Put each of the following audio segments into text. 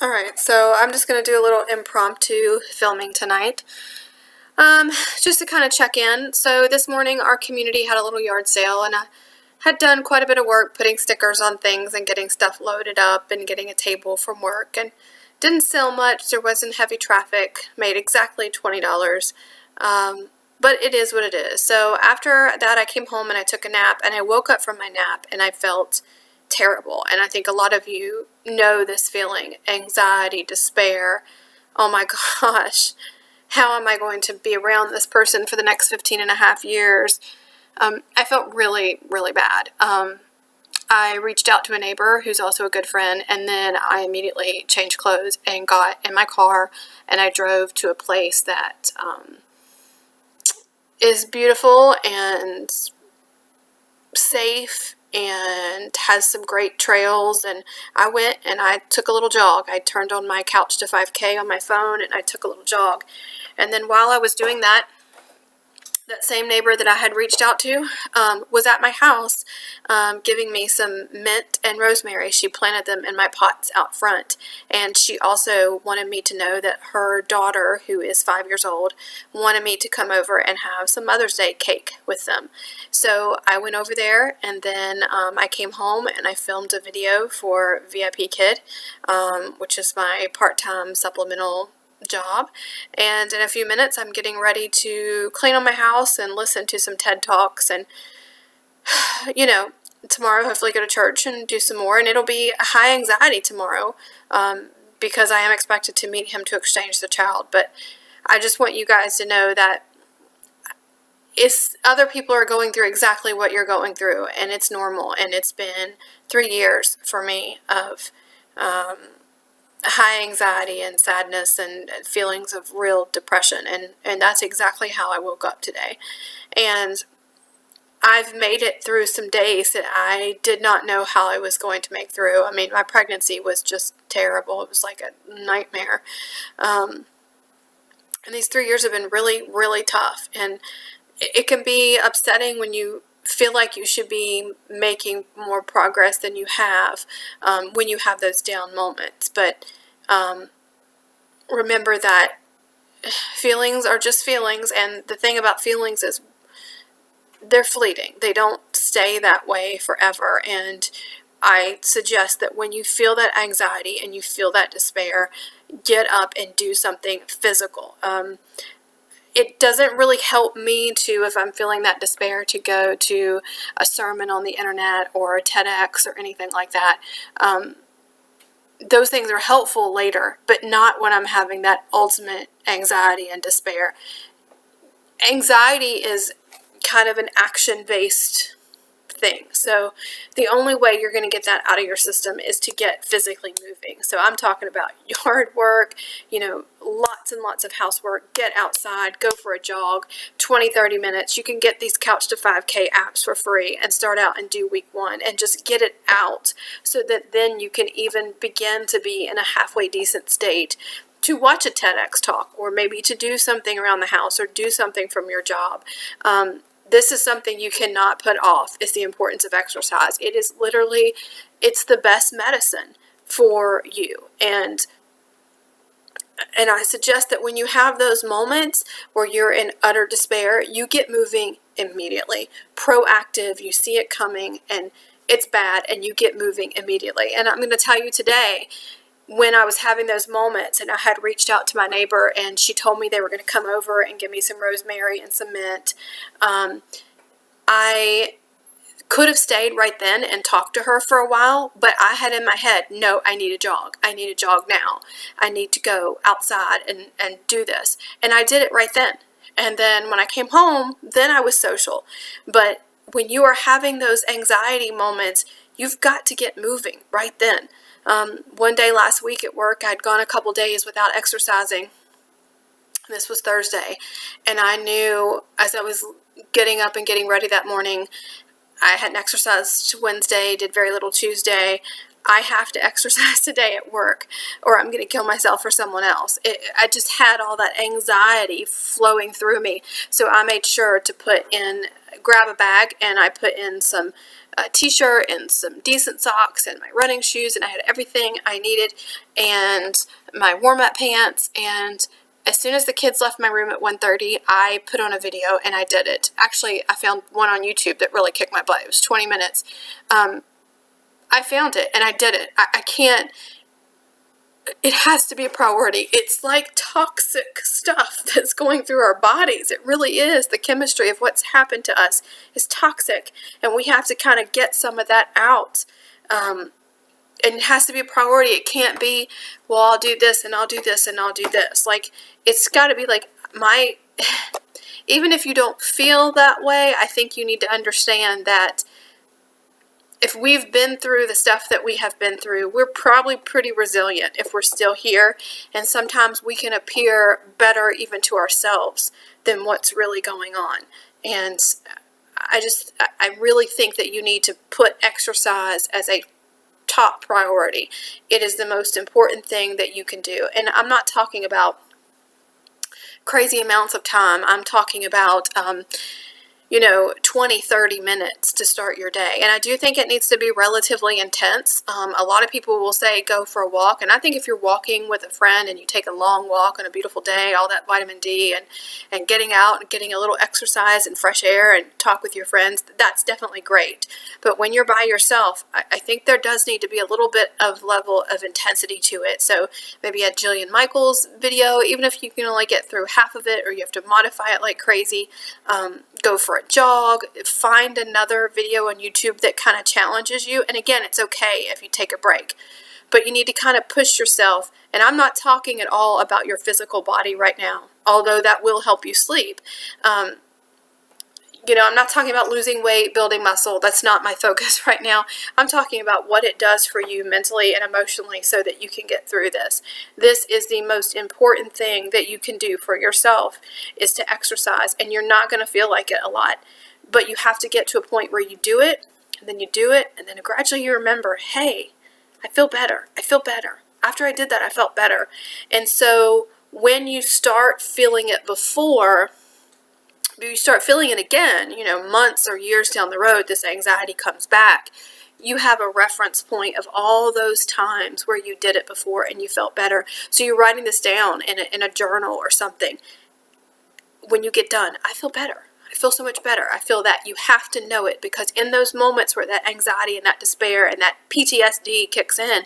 Alright, so I'm just going to do a little impromptu filming tonight. Just to kind of check in. So this morning our community had a little yard sale, and I had done quite a bit of work putting stickers on things and getting stuff loaded up and getting a table from work, and didn't sell much. There wasn't heavy traffic, made exactly $20. But it is what it is. So after that I came home and I took a nap, and I woke up from my nap and I felt terrible. And I think a lot of you know this feeling: anxiety, despair. Oh my gosh, how am I going to be around this person for the next 15 and a half years? I felt really, really bad. I reached out to a neighbor who's also a good friend, and then I immediately changed clothes and got in my car, and I drove to a place that is beautiful and safe and has some great trails. And I went and I took a little jog. I turned on my Couch to 5K on my phone and I took a little jog. And then while I was doing that, that same neighbor that I had reached out to was at my house giving me some mint and rosemary. She planted them in my pots out front, and she also wanted me to know that her daughter, who is 5 years old, wanted me to come over and have some Mother's Day cake with them. So I went over there, and then I came home and I filmed a video for VIPKID, which is my part-time supplemental job. And in a few minutes I'm getting ready to clean on my house and listen to some TED Talks, and tomorrow hopefully go to church and do some more. And it'll be a high anxiety tomorrow because I am expected to meet him to exchange the child. But I just want you guys to know that if other people are going through exactly what you're going through, and it's normal. And it's been 3 years for me of high anxiety and sadness and feelings of real depression, and that's exactly how I woke up today. And I've made it through some days that I did not know how I was going to make through. I mean, my pregnancy was just terrible. It was like a nightmare. And these 3 years have been really, really tough, and it can be upsetting when you feel like you should be making more progress than you have when you have those down moments. But remember that feelings are just feelings, and the thing about feelings is they're fleeting. They don't stay that way forever. And I suggest that when you feel that anxiety and you feel that despair, get up and do something physical. It doesn't really help me to, if I'm feeling that despair, to go to a sermon on the internet or a Tedx or anything like that. Those things are helpful later, but not when I'm having that ultimate anxiety and despair. Anxiety is kind of an action-based thing. So the only way you're going to get that out of your system is to get physically moving. So I'm talking about yard work, lots and lots of housework. Get outside, go for a jog, 20-30 minutes. You can get these Couch to 5K apps for free and start out and do week 1 and just get it out, so that then you can even begin to be in a halfway decent state to watch a TEDx talk, or maybe to do something around the house or do something from your job. This is something you cannot put off, is the importance of exercise. It is literally, it's the best medicine for you. And I suggest that when you have those moments where you're in utter despair, you get moving immediately. Proactive, you see it coming and it's bad, and you get moving immediately. And I'm going to tell you today, when I was having those moments and I had reached out to my neighbor and she told me they were going to come over and give me some rosemary and some mint, I could have stayed right then and talked to her for a while, but I had in my head, no, I need a jog. I need a jog now. I need to go outside and do this. And I did it right then. And then when I came home, then I was social. But when you are having those anxiety moments, you've got to get moving right then. One day last week at work, I'd gone a couple days without exercising. This was Thursday, and I knew as I was getting up and getting ready that morning, I hadn't exercised Wednesday, did very little Tuesday. I have to exercise today at work or I'm going to kill myself or someone else. I just had all that anxiety flowing through me. So I made sure to grab a bag, and I put in some t-shirt and some decent socks and my running shoes, and I had everything I needed, and my warm-up pants. And as soon as the kids left my room at 1:30, I put on a video and I did it. Actually, I found one on YouTube that really kicked my butt. It was 20 minutes. I found it and I did it. I can't, it has to be a priority. It's like toxic stuff that's going through our bodies. It really is. The chemistry of what's happened to us is toxic, and we have to kind of get some of that out. And it has to be a priority. It can't be, well, I'll do this and I'll do this and I'll do this. Like, it's got to be like even if you don't feel that way, I think you need to understand that if we've been through the stuff that we have been through, we're probably pretty resilient if we're still here. And sometimes we can appear better even to ourselves than what's really going on. And I really think that you need to put exercise as a top priority. It is the most important thing that you can do. And I'm not talking about crazy amounts of time. I'm talking about 20, 30 minutes to start your day. And I do think it needs to be relatively intense. A lot of people will say go for a walk. And I think if you're walking with a friend and you take a long walk on a beautiful day, all that vitamin D and getting out and getting a little exercise and fresh air and talk with your friends, that's definitely great. But when you're by yourself, I think there does need to be a little bit of level of intensity to it. So maybe a Jillian Michaels video, even if you can only get through half of it or you have to modify it like crazy, go for a jog, find another video on YouTube that kind of challenges you. And again, it's okay if you take a break, but you need to kind of push yourself. And I'm not talking at all about your physical body right now, although that will help you sleep. I'm not talking about losing weight, building muscle. That's not my focus right now. I'm talking about what it does for you mentally and emotionally so that you can get through this. This is the most important thing that you can do for yourself, is to exercise. And you're not going to feel like it a lot, but you have to get to a point where you do it, and then you do it, and then gradually you remember, hey, I feel better. I feel better. After I did that, I felt better. And so when you start feeling it before, you start feeling it again, months or years down the road, this anxiety comes back. You have a reference point of all those times where you did it before and you felt better. So you're writing this down in a journal or something. When you get done, I feel better. I feel so much better. I feel that. You have to know it, because in those moments where that anxiety and that despair and that PTSD kicks in,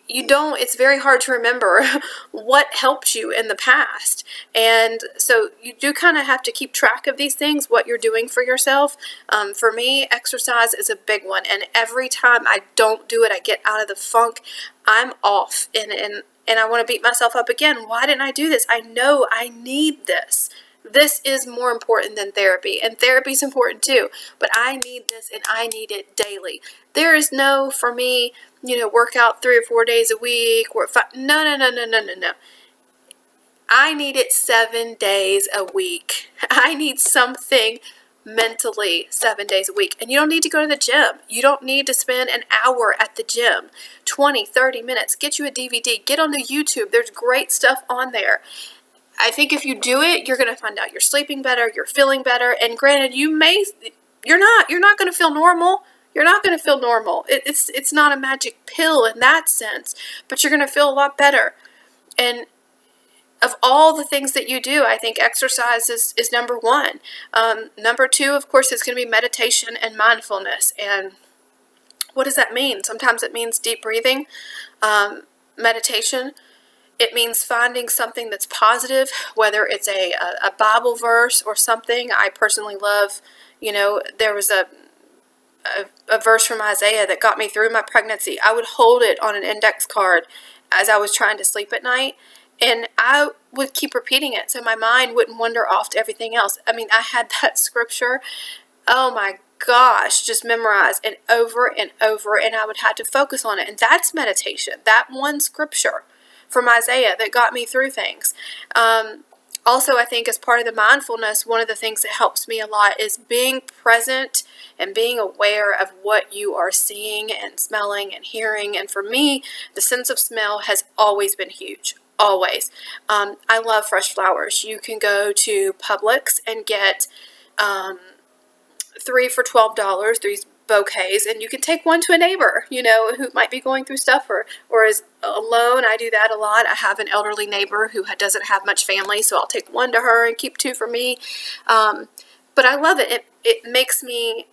it's very hard to remember what helped you in the past. And so you do kind of have to keep track of these things, what you're doing for yourself. For me, exercise is a big one. And every time I don't do it, I get out of the funk. I'm off. And I want to beat myself up again. Why didn't I do this? I know I need this. This is more important than therapy, and therapy is important too, but I need this and I need it daily. There is no, for me, work out 3 or 4 days a week or 5. No. I need it 7 days a week. I need something mentally 7 days a week. And you don't need to go to the gym. You don't need to spend an hour at the gym, 20, 30 minutes. Get you a DVD. Get onto YouTube. There's great stuff on there. I think if you do it, you're going to find out you're sleeping better, you're feeling better. And granted, you're not going to feel normal. You're not going to feel normal. It's not a magic pill in that sense, but you're going to feel a lot better. And of all the things that you do, I think exercise is number one. Number two, of course, is going to be meditation and mindfulness. And what does that mean? Sometimes it means deep breathing, meditation. It means finding something that's positive, whether it's a Bible verse or something. I personally love, there was a verse from Isaiah that got me through my pregnancy. I would hold it on an index card as I was trying to sleep at night, and I would keep repeating it so my mind wouldn't wander off to everything else. I mean, I had that scripture, oh my gosh, just memorized and over, and I would have to focus on it. And that's meditation, that one scripture from Isaiah that got me through things. Also, I think as part of the mindfulness, one of the things that helps me a lot is being present and being aware of what you are seeing and smelling and hearing. And for me, the sense of smell has always been huge. Always. I love fresh flowers. You can go to Publix and get 3 for $12, these bouquets, and you can take one to a neighbor, who might be going through stuff or is alone. I do that a lot. I have an elderly neighbor who doesn't have much family, so I'll take one to her and keep 2 for me. But I love it. It makes the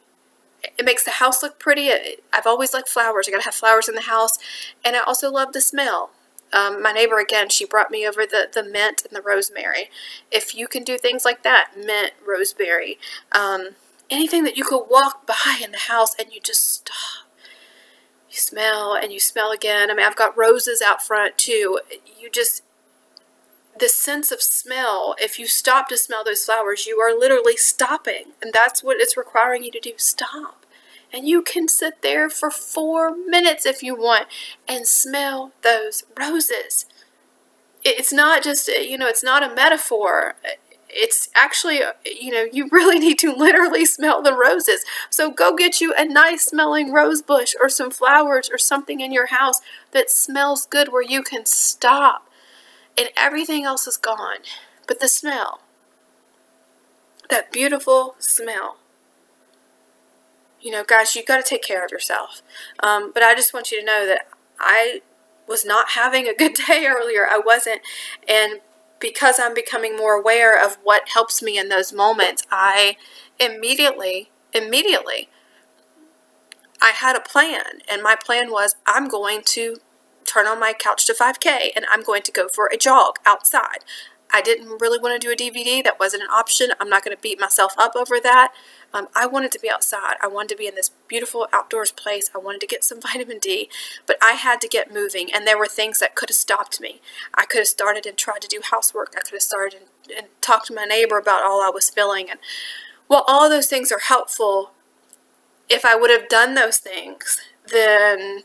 house look pretty. I've always liked flowers. I gotta have flowers in the house, and I also love the smell. My neighbor, again, she brought me over the mint and the rosemary. If you can do things like that, mint, rosemary, anything that you could walk by in the house and you just stop. You smell and you smell again. I mean, I've got roses out front too. The sense of smell, if you stop to smell those flowers, you are literally stopping. And that's what it's requiring you to do. Stop. And you can sit there for 4 minutes if you want and smell those roses. It's not just, it's not a metaphor. It's actually, you really need to literally smell the roses. So go get you a nice smelling rose bush or some flowers or something in your house that smells good where you can stop. And everything else is gone. But the smell, that beautiful smell. Guys, you've got to take care of yourself. But I just want you to know that I was not having a good day earlier. I wasn't. And because I'm becoming more aware of what helps me in those moments, I immediately, I had a plan. And my plan was, I'm going to turn on my couch to 5K and I'm going to go for a jog outside. I didn't really want to do a DVD. That wasn't an option. I'm not going to beat myself up over that. I wanted to be outside. I wanted to be in this beautiful outdoors place. I wanted to get some vitamin D, but I had to get moving, and there were things that could have stopped me. I could have started and tried to do housework. I could have started and talked to my neighbor about all I was feeling. And while all of those things are helpful, if I would have done those things, then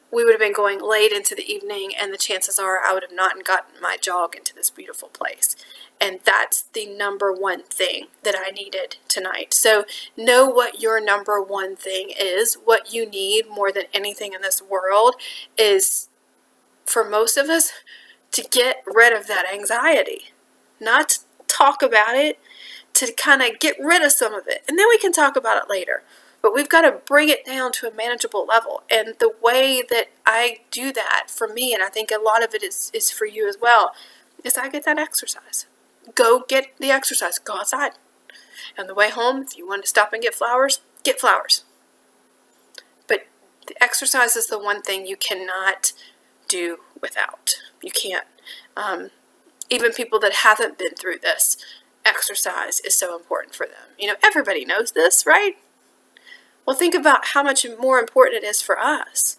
we would have been going late into the evening, and the chances are I would have not gotten my jog into this beautiful place. And that's the number one thing that I needed tonight. So know what your number one thing is. What you need more than anything in this world is, for most of us, to get rid of that anxiety. Not to talk about it, to kind of get rid of some of it. And then we can talk about it later. But we've got to bring it down to a manageable level. And the way that I do that for me, and I think a lot of it is for you as well, is I get that exercise. Go get the exercise. Go outside. On the way home, if you want to stop and get flowers, get flowers. But the exercise is the one thing you cannot do without. You can't. Even people that haven't been through this, exercise is so important for them. Everybody knows this, right? Well, think about how much more important it is for us.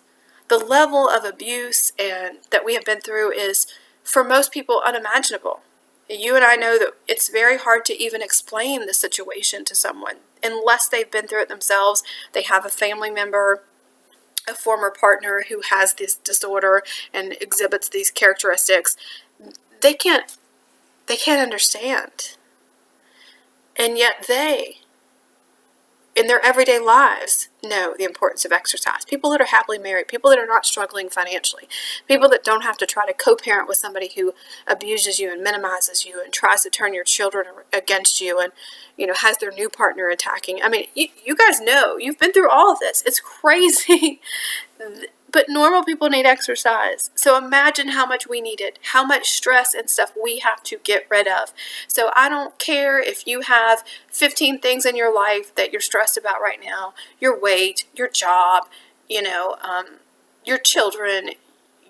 The level of abuse and that we have been through is, for most people, unimaginable. You and I know that it's very hard to even explain the situation to someone unless they've been through it themselves. They have a family member, a former partner who has this disorder and exhibits these characteristics. They can't understand. And yet they, in their everyday lives, know the importance of exercise. People that are happily married, people that are not struggling financially, people that don't have to try to co-parent with somebody who abuses you and minimizes you and tries to turn your children against you and, has their new partner attacking. I mean, you guys know, you've been through all of this. It's crazy. But normal people need exercise. So imagine how much we need it, how much stress and stuff we have to get rid of. So I don't care if you have 15 things in your life that you're stressed about right now, your weight, your job, your children,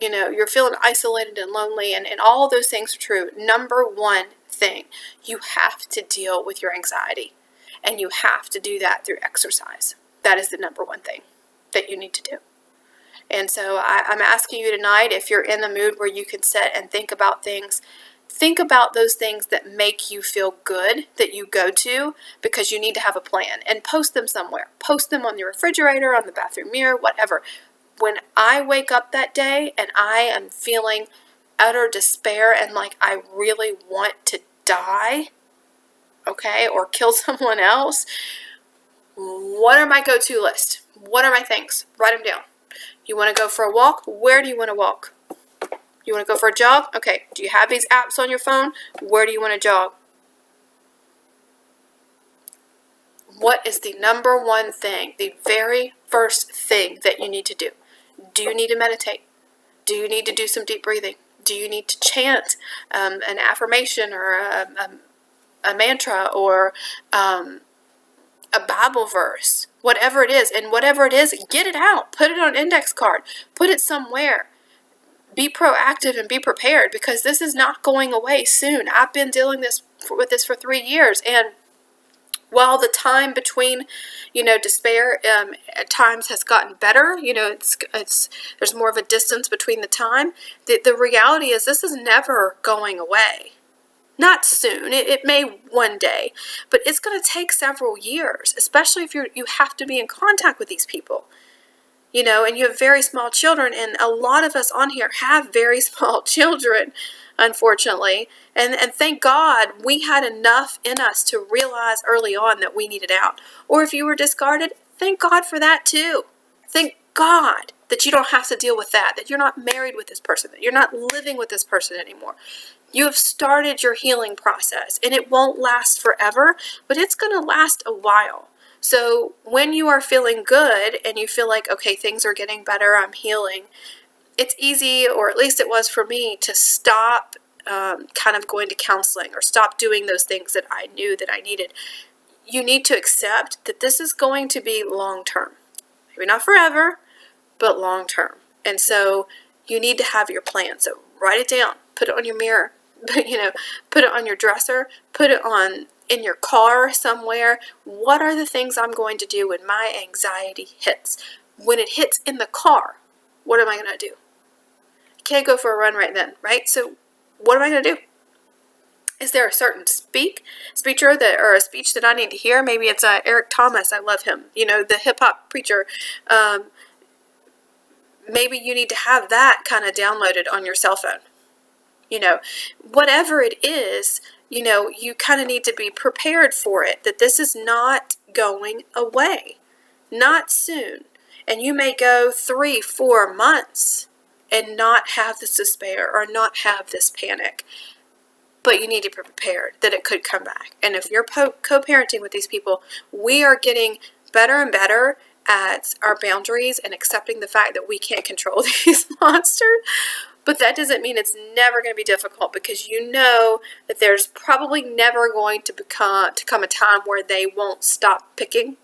you're feeling isolated and lonely, and all of those things are true. Number one thing, you have to deal with your anxiety, and you have to do that through exercise. That is the number one thing that you need to do. And so I'm asking you tonight, if you're in the mood where you can sit and think about things, think about those things that make you feel good that you go to, because you need to have a plan, and post them somewhere. Post them on your refrigerator, on the bathroom mirror, whatever. When I wake up that day and I am feeling utter despair and like I really want to die, okay, or kill someone else, what are my go-to list? What are my things? Write them down. You want to go for a walk? Where do you want to walk? You want to go for a jog? Okay. Do you have these apps on your phone? Where do you want to jog? What is the number one thing, the very first thing that you need to do? Do you need to meditate? Do you need to do some deep breathing? Do you need to chant an affirmation or a mantra or a Bible verse? Whatever it is, and whatever it is, get it out. Put it on an index card. Put it somewhere. Be proactive and be prepared, because this is not going away soon. I've been dealing with this for 3 years, and while the time between, despair at times has gotten better, there's more of a distance between the time. The reality is this is never going away. Not soon. It may one day, but it's going to take several years, especially if you have to be in contact with these people. And you have very small children, and a lot of us on here have very small children, unfortunately. And thank God we had enough in us to realize early on that we needed out. Or if you were discarded, thank God for that too. Thank God that you don't have to deal with that you're not married with this person, that you're not living with this person anymore. You have started your healing process, and it won't last forever, but it's going to last a while. So when you are feeling good and you feel like, okay, things are getting better, I'm healing, it's easy, or at least it was for me, to stop kind of going to counseling or stop doing those things that I knew that I needed. You need to accept that this is going to be long term. Maybe not forever, but long term. And so you need to have your plan. So write it down, put it on your mirror, put it on your dresser, put it on in your car somewhere. What are the things I'm going to do when my anxiety hits? When it hits in the car, what am I going to do? Can't go for a run right then, right? So what am I going to do? Is there a certain speaker or a speech that I need to hear? Maybe it's Eric Thomas. I love him. The hip hop preacher. Maybe you need to have that kind of downloaded on your cell phone. Whatever it is, you kind of need to be prepared for it, that this is not going away, not soon. And you may go 3-4 months and not have this despair or not have this panic, but you need to be prepared that it could come back. And if you're co-parenting with these people, we are getting better and better at our boundaries and accepting the fact that we can't control these monsters. But that doesn't mean it's never going to be difficult, because you know that there's probably never going to come a time where they won't stop picking,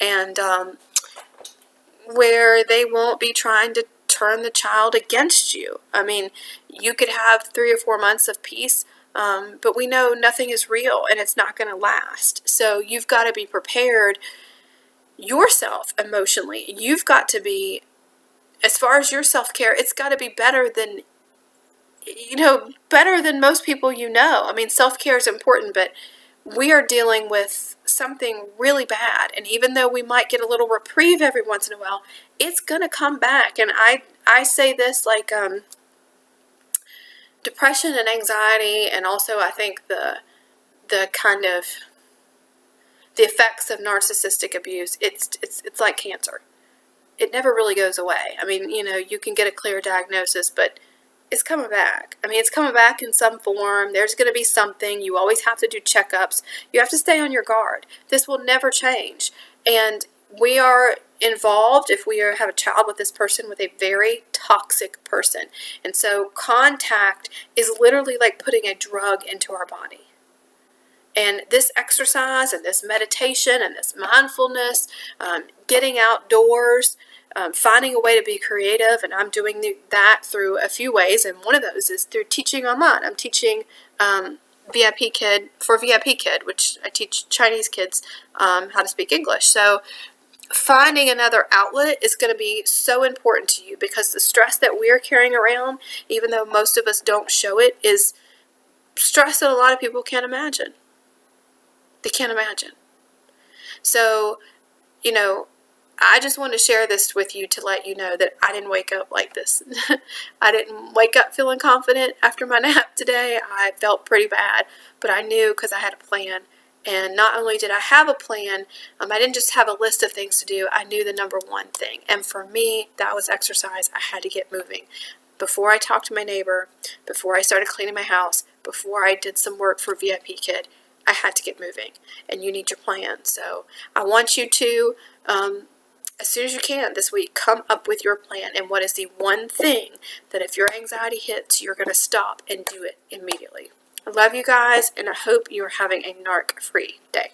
and where they won't be trying to turn the child against you. I mean, you could have 3 or 4 months of peace, but we know nothing is real and it's not going to last. So you've got to be prepared yourself emotionally. You've got to be, as far as your self-care, it's got to be better than most people. I mean, self-care is important, but we are dealing with something really bad. And even though we might get a little reprieve every once in a while, it's going to come back. And I say this like depression and anxiety, and also I think the kind of the effects of narcissistic abuse, it's like cancer. It never really goes away. I mean, you can get a clear diagnosis, but it's coming back. I mean, it's coming back in some form. There's going to be something. You always have to do checkups. You have to stay on your guard. This will never change. And we are involved, if we have a child with this person, with a very toxic person. And so contact is literally like putting a drug into our body. And this exercise and this meditation and this mindfulness, getting outdoors, finding a way to be creative, and I'm doing that through a few ways, and one of those is through teaching online. I'm teaching VIPKID, which I teach Chinese kids how to speak English. So finding another outlet is going to be so important to you, because the stress that we're carrying around, even though most of us don't show it, is stress that a lot of people can't imagine. They can't imagine. So, I just want to share this with you to let you know that I didn't wake up like this. I didn't wake up feeling confident after my nap today. I felt pretty bad, but I knew because I had a plan. And not only did I have a plan, I didn't just have a list of things to do. I knew the number one thing. And for me, that was exercise. I had to get moving. Before I talked to my neighbor, before I started cleaning my house, before I did some work for VIPKID, I had to get moving. And you need your plan. So I want you to, as soon as you can this week, come up with your plan and what is the one thing that if your anxiety hits, you're going to stop and do it immediately. I love you guys, and I hope you're having a narc-free day.